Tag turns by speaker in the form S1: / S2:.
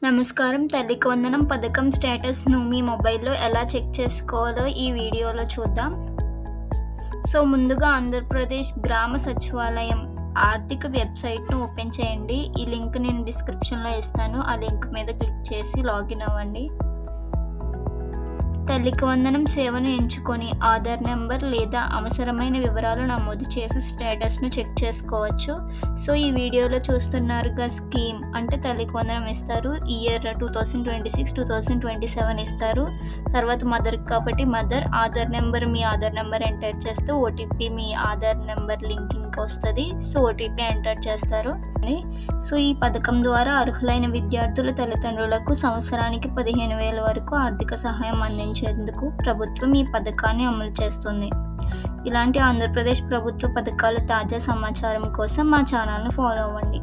S1: నమస్కారం. తల్లికి వందనం పథకం స్టేటస్‌ను మీ మొబైల్‌లో ఎలా చెక్ చేసుకోవాలో ఈ వీడియోలో చూద్దాం. ముందుగా ఆంధ్రప్రదేశ్ గ్రామ సచివాలయం ఆర్థిక వెబ్‌సైట్‌ను ఓపెన్ చేయండి. ఈ లింక్ నేను డిస్క్రిప్షన్‌లో ఇస్తాను. ఆ లింక్ మీద క్లిక్ చేసి లాగిన్ అవ్వండి. తల్లికి వందనం సేవను ఎంచుకొని ఆధార్ నంబర్ లేదా అవసరమైన వివరాలు నమోదు చేసి స్టేటస్‌ను చెక్ చేసుకోవచ్చు. ఈ వీడియోలో చూస్తున్నారుగా స్కీమ్ అంటే తల్లికి వందనం ఇస్తారు. ఇయర్ 2026, 2027 ఇస్తారు. తర్వాత మదర్‌కి కాబట్టి మదర్ ఆధార్ నంబర్ మీ ఆధార్ నంబర్ ఎంటర్ చేస్తే ఓటీపీ మీ ఆధార్ నంబర్ లింకింగ్‌కి వస్తది. ఓటీపీ ఎంటర్ చేస్తారు. ఈ పథకం ద్వారా అర్హులైన విద్యార్థుల తల్లిదండ్రులకు సంవత్సరానికి 15,000 వరకు ఆర్థిక సహాయం అందించేందుకు ప్రభుత్వం ఈ పథకాన్ని అమలు చేస్తుంది. ఇలాంటి ఆంధ్రప్రదేశ్ ప్రభుత్వ పథకాల తాజా సమాచారం కోసం మా ఛానల్‌ను ఫాలో అవ్వండి.